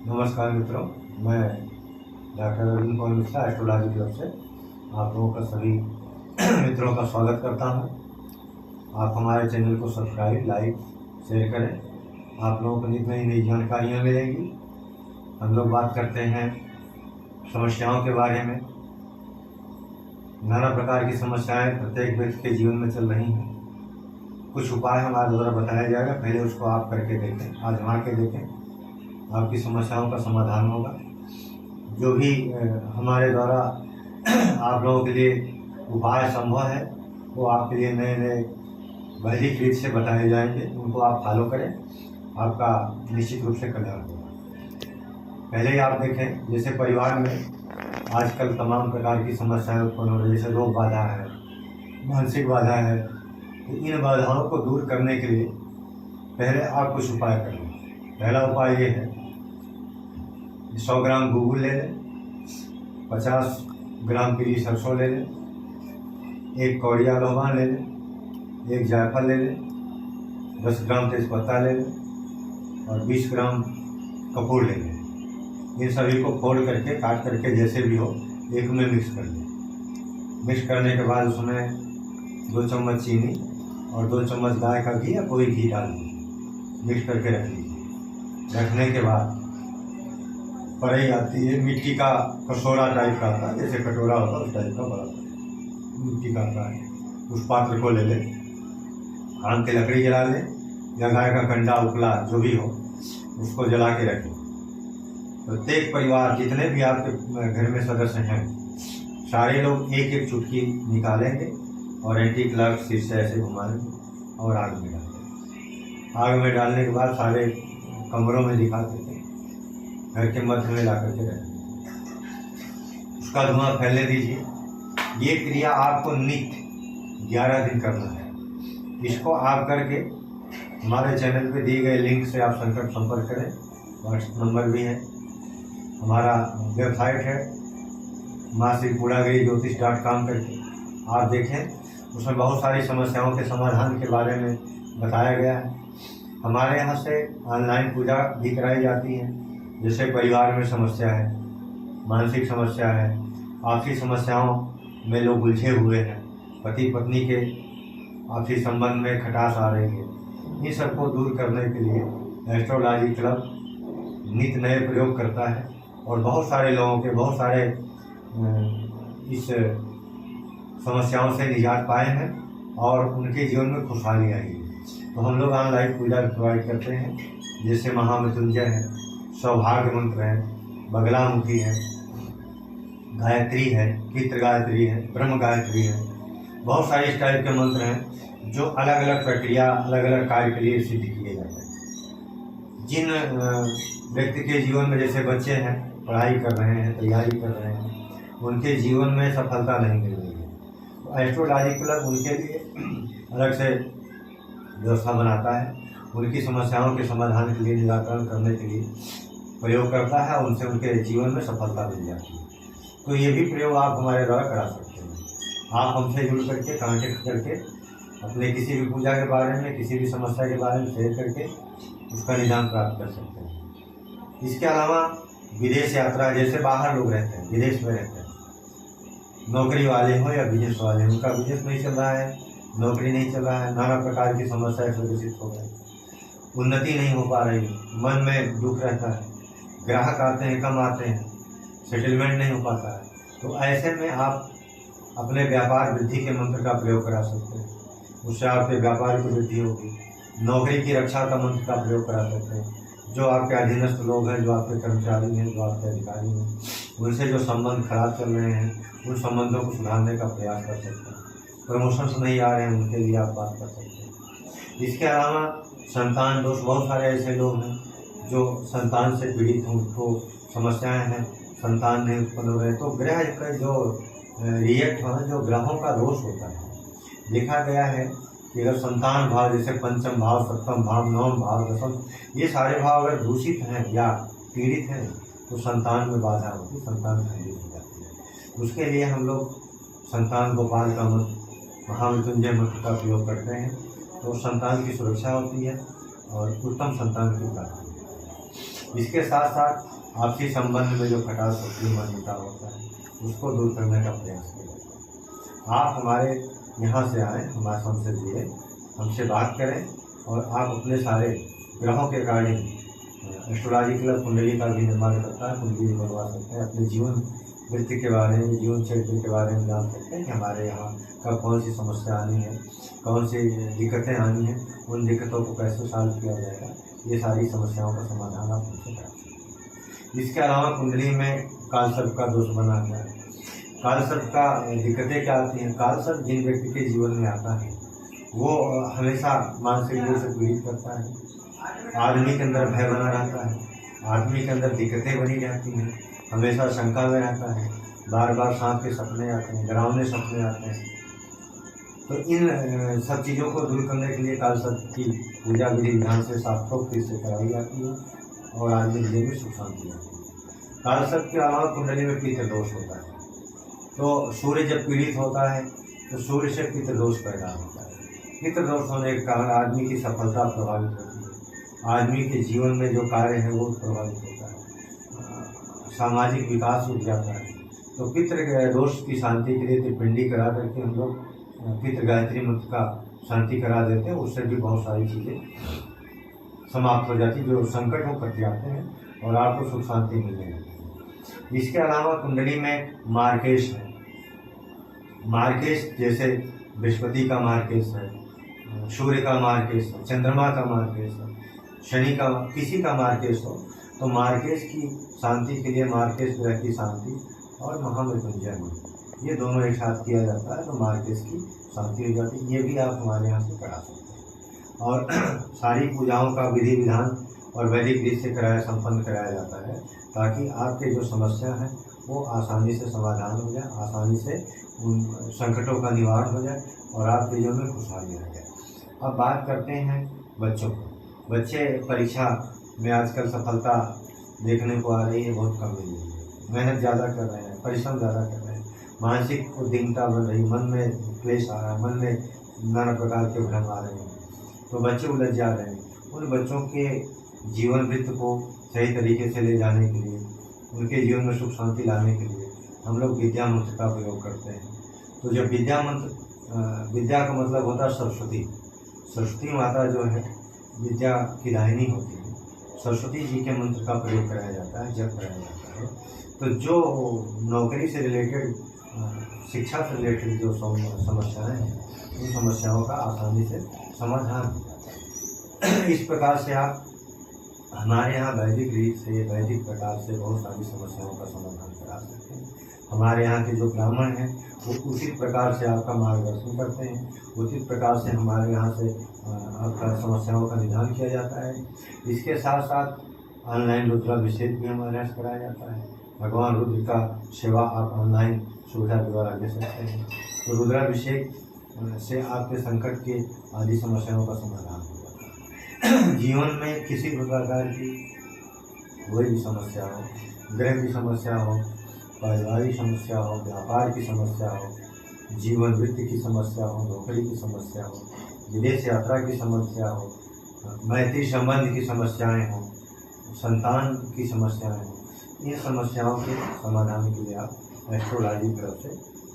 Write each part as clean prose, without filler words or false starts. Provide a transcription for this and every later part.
नमस्कार मित्रों, मैं doctor Arvind Kumar Mishra astrology club से आप लोगों का सभी मित्रों का स्वागत करता हूं। आप हमारे चैनल को सब्सक्राइब, लाइक, शेयर करें। आप लोगों को नई नई जानकारियाँ मिलेंगी। हम लोग बात करते हैं समस्याओं के बारे में। नाना प्रकार की समस्याएं प्रत्येक व्यक्ति के जीवन में चल रही हैं। कुछ उपाय हमारे द्वारा बताया जाएगा, पहले उसको आप करके देखें, आजमा के देखें, आपकी समस्याओं का समाधान होगा। जो भी हमारे द्वारा आप लोगों के लिए उपाय संभव है वो आपके लिए नए नए वैदिक रीत से बताए जाएंगे। उनको आप फॉलो करें, आपका निश्चित रूप से कल्याण होगा। पहले ही आप देखें, जैसे परिवार में आजकल तमाम प्रकार की समस्याएं उत्पन्न हो रही है, जैसे रोग बाधा है, मानसिक बाधा है। तो इन बाधाओं को दूर करने के लिए पहले आप कुछ उपाय करें। पहला उपाय ये है, 100 ग्राम गूगल ले लें, 50 ग्राम पीली सरसों ले लें, 1 कौड़िया लौंग ले लें, 1 जायफल ले लें, 10 ग्राम तेजपत्ता ले लें और 20 ग्राम कपूर ले लें। इन सभी को फोड़ करके, काट करके, जैसे भी हो, एक में मिक्स कर लें। मिक्स करने के बाद उसमें 2 चम्मच चीनी और 2 चम्मच गाय का घी या कोई घी डाल दीजिए। मिक्स करके रख लीजिए। रखने के बाद कढ़ाई आती है, मिट्टी का कटोरा टाइप का आता है, जैसे कटोरा होता है उस टाइप का बड़ा मिट्टी का आता है। उस पात्र को ले लें, आम की लकड़ी जला लें या गाय का कंडा, उपला, जो भी हो, उसको जला के रखें। प्रत्येक परिवार, जितने भी आपके घर में सदस्य हैं, सारे लोग एक एक चुटकी निकालेंगे और एंटी क्लॉक सिर से ऐसे घुमाएंगे और आग में डालेंगे। आग में डालने के बाद सारे कमरों में दिखा देते हैं, घर के मध्य में ला करके रखेंगे। उसका धुआं फैलने दीजिए। ये क्रिया आपको नित्य 11 दिन करना है। इसको आप करके हमारे चैनल पे दिए गए लिंक से आप संपर्क करें। व्हाट्सएप नंबर भी है, हमारा वेबसाइट है मासिकपूर्णागिरी.com करके आप देखें। उसमें बहुत सारी समस्याओं के समाधान के बारे में बताया गया है। हमारे यहाँ से ऑनलाइन पूजा भी कराई जाती है। जैसे परिवार में समस्या है, मानसिक समस्या है, आपसी समस्याओं में लोग उलझे हुए हैं, पति पत्नी के आपसी संबंध में खटास आ रही है, इन सबको दूर करने के लिए एस्ट्रोलॉजी क्लब नित्य नए प्रयोग करता है और बहुत सारे लोगों के बहुत सारे इस समस्याओं से निजात पाए हैं और उनके जीवन में खुशहाली आई है। तो हम लोग ऑनलाइन पूजा प्रोवाइड करते हैं, जैसे महामृत्युंजय है, सौभाग्य मंत्र है, बगलामुखी है, गायत्री है, पितृ गायत्री है, ब्रह्म गायत्री है। बहुत सारे इस टाइप के मंत्र हैं जो अलग अलग प्रक्रिया, अलग अलग कार्य के लिए सिद्ध किए जाते हैं। जिन व्यक्ति के जीवन में, जैसे बच्चे हैं, पढ़ाई कर रहे हैं, तैयारी कर रहे हैं, उनके जीवन में सफलता नहीं मिल रही है, तो एस्ट्रोलॉजी क्लब उनके लिए अलग से व्यवस्था बनाता है। उनकी समस्याओं के समाधान के लिए, निराकरण करने के लिए प्रयोग करता है, उनसे उनके जीवन में सफलता मिल जाती है। तो ये भी प्रयोग आप हमारे द्वारा करा सकते हैं। आप हमसे जुड़ करके, कांटेक्ट करके, अपने किसी भी पूजा के बारे में, किसी भी समस्या के बारे में शेयर करके उसका निदान प्राप्त कर सकते हैं। इसके अलावा विदेश यात्रा, जैसे बाहर लोग रहते हैं, विदेश में रहते हैं, नौकरी वाले हो या बिजनेस वाले, उनका बिजनेस नहीं चल रहा है, नौकरी नहीं चल रहा है, नाना प्रकार की समस्याएं प्रदर्शित हो गई, उन्नति नहीं हो पा रही, मन में दुख रहता है, ग्राहक आते हैं, कम आते हैं, सेटलमेंट नहीं हो पाता है, तो ऐसे में आप अपने व्यापार वृद्धि के मंत्र का प्रयोग करा सकते हैं। उससे आपके व्यापार की वृद्धि होगी। नौकरी की रक्षा का मंत्र का प्रयोग करा सकते हैं। जो आपके अधीनस्थ लोग हैं, जो आपके कर्मचारी हैं, जो आपके अधिकारी हैं, उनसे जो संबंध खराब चल रहे हैं, उन संबंधों को सुधारने का प्रयास कर सकते हैं। प्रमोशंस नहीं आ रहे हैं, उनके लिए आप बात कर सकते हैं। इसके अलावा संतान दोष, बहुत सारे ऐसे लोग हैं जो संतान से पीड़ित हैं, उनको समस्याएं हैं, संतान नहीं उत्पन्न हो रहे, तो ग्रह का जो रिएक्ट होना, जो ग्रहों का दोष होता है, देखा गया है कि अगर संतान भाव, जैसे पंचम भाव, सप्तम भाव, नवम भाव, दसम, ये सारे भाव अगर दूषित हैं या पीड़ित हैं तो संतान में बाधा होती, संतान खंडित हो जाती है। उसके लिए हम लोग संतान गोपाल का मंत्र, महामृत्युंजय मंत्र का प्रयोग करते हैं, तो संतान की सुरक्षा होती है और उत्तम संतान की प्राप्ति है। इसके साथ साथ आपसी संबंध में जो खटास होती है, मनमुटाव होता है, उसको दूर करने का प्रयास किया जाता है। आप हमारे यहाँ से आएँ, हमारे हमसे जुड़े, हमसे बात करें और आप अपने सारे ग्रहों के अकॉर्डिंग एस्ट्रोलॉजी क्लब कुंडली का भी निर्माण करता है, कुंडली बनवा सकते हैं। अपने जीवन वृत्ति के बारे में, जीवन चरित्र के बारे में जान सकते हैं कि हमारे यहाँ कब कौन सी समस्या आनी है, कौन सी दिक्कतें आनी हैं, उन दिक्कतों को कैसे सॉल्व किया जाएगा, ये सारी समस्याओं का समाधान आप हमसे कर सकते हैं। इसके अलावा कुंडली में कालसर्प का दोष बना हुआ है। कालसर्प का दिक्कतें क्या आती हैं? कालसर्प जिन व्यक्ति के जीवन में आता है वो हमेशा मानसिक रूप से पीड़ित करता है। आदमी के अंदर भय बना रहता है, आदमी के अंदर दिक्कतें बनी रहती हैं, हमेशा शंका में रहता है, बार बार सांप के सपने आते हैं, डरावने सपने आते हैं। तो इन सब चीज़ों को दूर करने के लिए कालसर्प की पूजा विधि विधान से शास्त्रोक्त से कराई जाती है और आदमी के लिए भी सुख शांति आती है। कालसर्प के अलावा कुंडली में पितृदोष होता है। तो सूर्य जब पीड़ित होता है तो सूर्य से पितृदोष पैदा होता है। पितृदोष होने के कारण आदमी की सफलता प्रभावित होती है, आदमी के जीवन में जो कार्य है वो प्रभावित होता है, सामाजिक विकास रुक जाता है। तो पितृ दोष की शांति के लिए त्रिपिंडी करा करके हम लोग पितृ गायत्री मंत्र का शांति करा देते हैं। उससे भी बहुत सारी चीज़ें समाप्त हो जाती, जो संकट हो कट जाते हैं और आपको सुख शांति मिलने लगती है। इसके अलावा कुंडली में मार्केश है। मार्केश जैसे बृहस्पति का मार्केश है, सूर्य का मार्केश है, चंद्रमा का मार्केश है, शनि का, किसी का मार्केश हो तो मार्केश की शांति के लिए मार्केश ग्रह की शांति और महामृत्युंजय मंत्र, ये दोनों एक साथ किया जाता है तो मार्केश की शांति हो जाती है। ये भी आप हमारे यहाँ से करा सकते हैं। और सारी पूजाओं का विधि विधान और वैदिक रीत से संपन्न कराया जाता है ताकि आपके जो समस्या है वो आसानी से समाधान हो जाए, आसानी से उन संकटों का निवारण हो जाए और आपके जीवन में खुशहाली आ जाए। अब बात करते हैं बच्चों को। बच्चे परीक्षा में आजकल सफलता देखने को आ रही है, बहुत कम मिल रही है। मेहनत ज़्यादा कर रहे हैं, परिश्रम ज़्यादा कर रहे हैं, मानसिक उद्विग्नता बढ़ रही, मन में क्लेश आ रहा है, मन में नाना प्रकार के भ्रम आ रहे हैं, तो बच्चे उलझ जा रहे हैं। उन बच्चों के जीवन वृत्त को सही तरीके से ले जाने के लिए, उनके जीवन में सुख शांति लाने के लिए हम लोग विद्या मंत्र का प्रयोग करते हैं। तो जब विद्या मंत्र, विद्या का मतलब होता है सरस्वती। सरस्वती माता जो है विद्या की दाहिनी होती है, सरस्वती जी के मंत्र का प्रयोग कराया जाता है, जप कराया जाता है। तो जो नौकरी से रिलेटेड, शिक्षा से रिलेटेड जो समस्याएं हैं, उन समस्याओं का आसानी से समाधान हो जाता है। इस प्रकार से आप हमारे यहाँ वैदिक रीत से, वैदिक प्रकार से बहुत सारी समस्याओं का समाधान करा सकते हैं। हमारे यहाँ के जो ब्राह्मण हैं वो उचित प्रकार से आपका मार्गदर्शन करते हैं, उचित प्रकार से हमारे यहाँ से आपका समस्याओं का निदान किया जाता है। इसके साथ साथ ऑनलाइन रुद्राभिषेक भी हमारे यहाँ से कराया जाता है। भगवान रुद्र का सेवा आप ऑनलाइन सुविधा द्वारा ले सकते हैं। तो रुद्राभिषेक से आपके संकट के आदि समस्याओं का समाधान हो जाता है। जीवन में किसी भी प्रकार की कोई भी समस्या हो, ग्रह की समस्या हो, पारिवारिक समस्या हो, व्यापार की समस्या हो, जीवन वृत्ति की समस्या हो, नौकरी की समस्या हो, विदेश यात्रा की समस्या हो, मैत्री संबंध की समस्याएं हो, संतान की समस्याएं हो, इन समस्याओं के समाधान के लिए आप एस्ट्रोलॉजी की तरफ से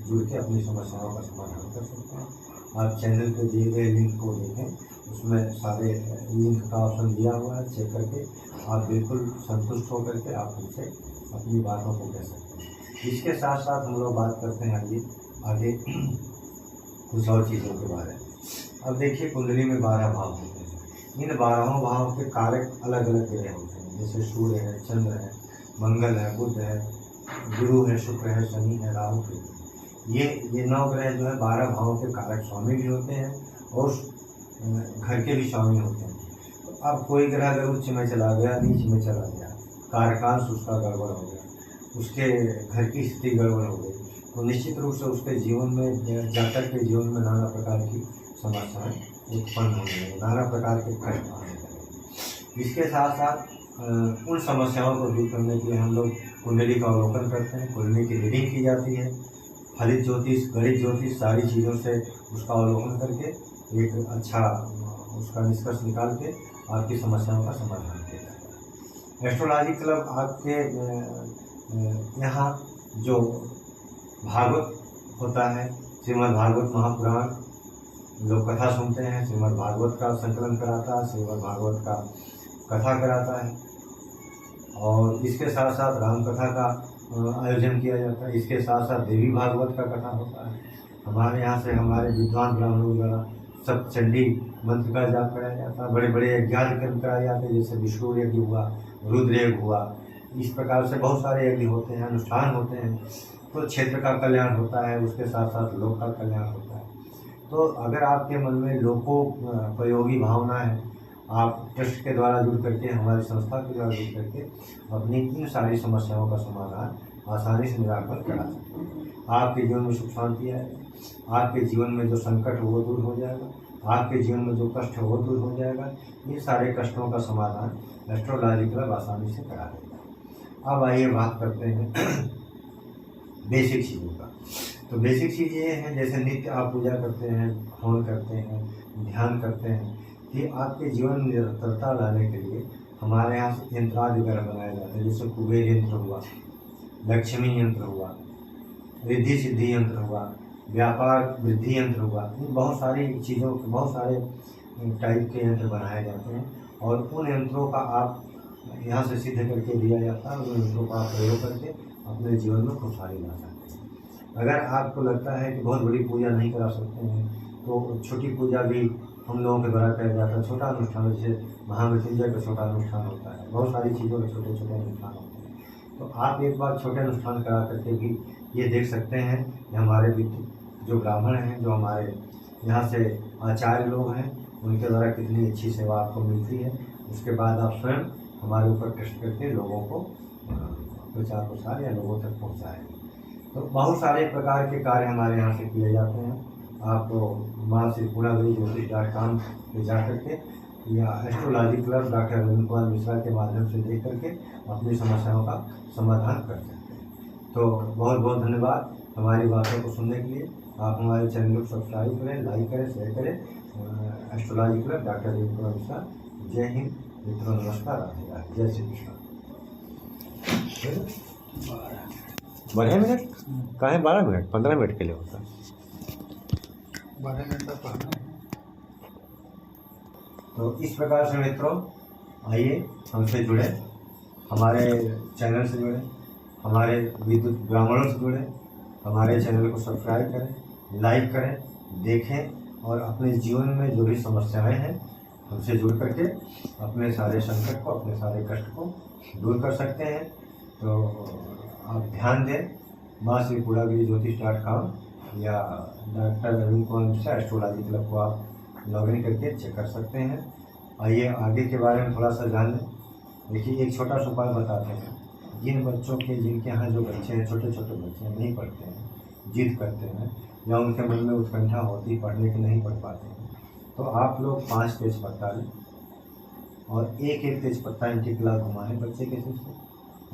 जुड़ के अपनी समस्याओं का समाधान कर सकते हैं। आप चैनल पर दिए गए लिंक को देखें, उसमें सारे लिंक का ऑप्शन दिया हुआ है, चेक करके आप बिल्कुल संतुष्ट होकर के आप हमसे अपनी बातों को कह सकते हैं। इसके साथ साथ हम लोग बात करते हैं आगे कुछ और चीज़ों के बारे में। अब देखिए, कुंडली में 12 भाव होते हैं। इन 12 भाव के कारक अलग अलग ग्रह होते हैं, जैसे सूर्य है, चंद्र है, मंगल है, बुध है, गुरु है, शुक्र है, शनि है, राहु है। ये 9 ग्रह जो है 12 भावों के कारक स्वामी भी होते हैं और घर के भी स्वामी होते हैं। तो अब कोई ग्रह अगर उच्च में चला गया, नीच में चला गया, कारकांश उसका गड़बड़ हो गया, उसके घर की स्थिति गड़बड़ हो गई, तो निश्चित रूप से उसके जीवन में, जातक के जीवन में नाना प्रकार की समस्याएं उत्पन्न होने लगी, नाना प्रकार के कष्ट आने लगे। इसके साथ साथ उन समस्याओं को दूर करने के लिए हम लोग कुंडली का अवलोकन करते हैं, कुंडली की रीडिंग की जाती है, फलित ज्योतिष, गणित ज्योतिष, सारी चीज़ों से उसका अवलोकन करके एक अच्छा उसका निष्कर्ष निकाल के आपकी समस्याओं का समाधान किया जाता है। एस्ट्रोलॉजी क्लब आपके यहाँ जो भागवत होता है, श्रीमद् भागवत महापुराण लोग कथा सुनते हैं, श्रीमद् भागवत का संकलन कराता है, श्रीमद् भागवत का कथा कराता है, और इसके साथ साथ राम कथा का आयोजन किया जाता है। इसके साथ साथ देवी भागवत का कथा होता है। हमारे यहाँ से हमारे विद्वान ब्राह्मणों द्वारा सब चंडी मंत्र का जाप कराया जाता है। बड़े बड़े यज्ञ कर्म कराए जाते हैं, जैसे विष्णु यज्ञ हुआ, रुद्र यज्ञ हुआ, इस प्रकार से बहुत सारे यज्ञ होते हैं, अनुष्ठान होते हैं। तो क्षेत्र का कल्याण होता है, उसके साथ साथ लोक का कल्याण होता है। तो अगर आपके मन में लोकोपयोगी भावना है, आप ट्रस्ट के द्वारा जुड़ करके, हमारी संस्था के द्वारा जुड़ करके अपनी इन सारी समस्याओं का समाधान आसानी से निराकरण करा सकते हैं। आपके जीवन में सुख शांति आएगी, आपके जीवन में जो संकट हो वो दूर हो जाएगा, आपके जीवन में जो कष्ट हो वो दूर हो जाएगा। इन सारे कष्टों का समाधान एस्ट्रोलॉजी क्लब आसानी से करा देगा। अब आइए बात करते हैं बेसिक चीज़ों का। तो बेसिक चीज़ ये है, जैसे नित्य आप पूजा करते हैं, हवन करते हैं, ध्यान करते हैं, कि आपके जीवन में निरंतरता लाने के लिए हमारे यहाँ से यंत्रादि वगैरह बनाए जाते हैं। जैसे कुबेर यंत्र हुआ, लक्ष्मी यंत्र हुआ, रिद्धि सिद्धि यंत्र हुआ, व्यापार वृद्धि यंत्र हुआ। इन बहुत सारी चीज़ों के बहुत सारे टाइप के यंत्र बनाए जाते हैं, और उन यंत्रों का आप यहाँ से सिद्ध करके दिया जाता है। उन यंत्रों का आप प्रयोग करके अपने जीवन में खुशहाली ला सकते हैं। अगर आपको लगता है कि बहुत बड़ी पूजा नहीं करा सकते हैं, तो छोटी पूजा भी हम लोगों के द्वारा किया जाता है। छोटा अनुष्ठान, जैसे महामृत्युंजय का छोटा अनुष्ठान होता है, बहुत सारी चीज़ों के छोटे छोटे अनुष्ठान होते हैं। तो आप एक बार छोटे अनुष्ठान करा करके भी ये देख सकते हैं कि हमारे जो ब्राह्मण हैं, जो हमारे यहाँ से आचार्य लोग हैं, उनके द्वारा कितनी अच्छी सेवा आपको मिलती है। उसके बाद आप स्वयं हमारे ऊपर कष्ट करके लोगों को प्रचार प्रसार या लोगों तक पहुँचाएंगे। तो बहुत सारे प्रकार के कार्य हमारे यहाँ से किए जाते हैं। आप माँ श्रीपुरादेवी.com पे जा करके या astrology club doctor Arvind Kumar Mishra के माध्यम से देख करके अपनी समस्याओं का समाधान कर सकते हैं। तो बहुत बहुत धन्यवाद हमारी बातों को सुनने के लिए। आप हमारे चैनल को सब्सक्राइब करें, लाइक करें, शेयर करें। Astrology club doctor Arvind Kumar Mishra. जय हिंद मित्रों, नमस्कार, राधे राधे, जय श्री कृष्ण। 12 मिनट कहाँ है? 12 मिनट 15 मिनट के लिए होता है। 12 मिनट तक पढ़ना। तो इस प्रकार से मित्रों, आइए हमसे जुड़े, हमारे चैनल से जुड़े, हमारे विद्युत ब्राह्मणों से जुड़े, हमारे चैनल को सब्सक्राइब करें, लाइक करें, देखें, और अपने जीवन में जो भी समस्याएं हैं हमसे जुड़ करके अपने सारे संकट को, अपने सारे कष्ट को दूर कर सकते हैं। तो आप ध्यान दें, माँ श्रीपुरादेवी.com या doctor Arvind Kumar Mishra astrology club को आप लॉगिन करके चेक कर सकते हैं। आइए आगे के बारे में थोड़ा सा जान लें। देखिए, एक छोटा सा उपाय बताते हैं। जिन बच्चों के, जिनके यहाँ जो बच्चे हैं, छोटे छोटे बच्चे नहीं पढ़ते हैं, जिद करते हैं, या उनके मन में उत्कंठा होती, पढ़ने के नहीं पढ़ पाते हैं, तो आप लोग 5 तेज पत्ता लें और एक एक तेज पत्ता इनकी गिला घुमाएं बच्चे के सिर से,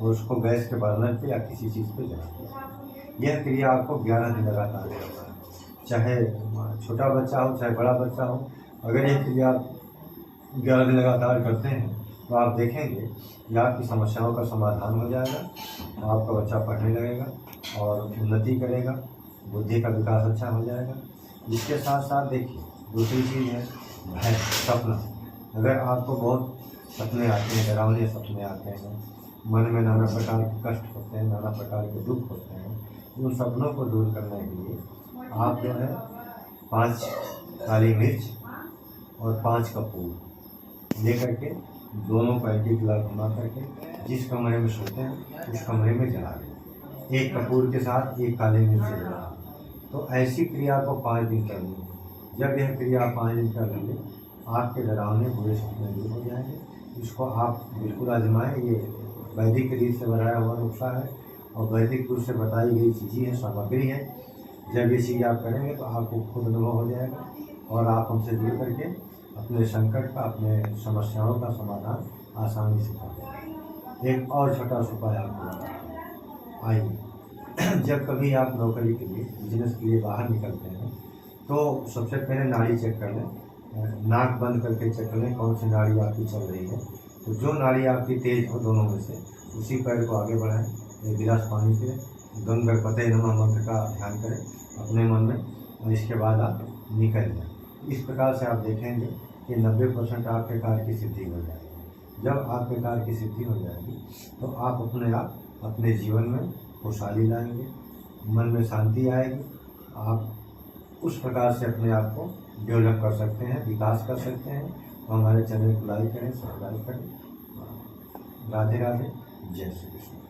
और उसको गैस के बर्नर पे या किसी चीज़ पे जला दें। यह क्रिया आपको 11 दिन लगातार करना है, चाहे छोटा बच्चा हो चाहे बड़ा बच्चा हो। अगर ये क्रिया आप 11 दिन लगातार करते हैं तो आप देखेंगे कि आपकी समस्याओं का समाधान हो जाएगा, आपका बच्चा पढ़ने लगेगा और उन्नति करेगा, बुद्धि का विकास अच्छा हो जाएगा। इसके साथ साथ देखिए, दूसरी चीज़ है भय, सपना। अगर आपको बहुत सपने आते हैं, डरावने सपने आते हैं, मन में नाना प्रकार के कष्ट होते हैं, नाना प्रकार के दुख होते हैं, उन सपनों को दूर करने के लिए आप जो है 5 काली मिर्च और 5 कपूर ले करके दोनों को एंटी-क्लॉक घुमा करके जिस कमरे में सोते हैं उस कमरे में जला दें। एक कपूर के साथ एक काली मिर्च जला। तो ऐसी क्रिया को 5 दिन करनी है। जब यह क्रिया 5 दिन कर लेंगे, आपके डरावने बुरे सपने दूर हो जाएंगे। इसको आप बिल्कुल आजमाएं। ये वैदिक रीत से बनाया हुआ नुस्खा है और वैदिक रूप से बताई गई चीज़ें हैं, सामग्री है। जब ये चीज़ आप करेंगे तो आपको खुद अनुभव हो जाएगा और आप हमसे जुड़ करके अपने संकट का, अपने समस्याओं का समाधान आसानी से पाएंगे। एक और छोटा सा उपाय आपको बताएं। आइए, जब कभी आप नौकरी के लिए, बिजनेस के लिए बाहर निकलते हैं तो सबसे पहले नाड़ी चेक कर लें। नाक बंद करके चेक कर लें कौन सी नाड़ी आपकी चल रही है। तो जो नाड़ी आपकी तेज हो दोनों में से उसी पैर को आगे बढ़ाएं, एक गिलास पानी पिए, गणपतये नमः मंत्र का ध्यान करें अपने मन में, और इसके बाद आप निकल जाएं। इस प्रकार से आप देखेंगे कि 90% आपके कार्य की सिद्धि हो जाएगी। जब आपके कार्य की सिद्धि हो जाएगी तो आप अपने आप अपने जीवन में खुशहाली लाएंगे, मन में शांति आएगी, आप उस प्रकार से अपने आप को डेवलप कर सकते हैं, विकास कर सकते हैं। तो हमारे चैनल को लाइक करें, सब्सक्राइब करें। राधे राधे, जय श्री कृष्ण।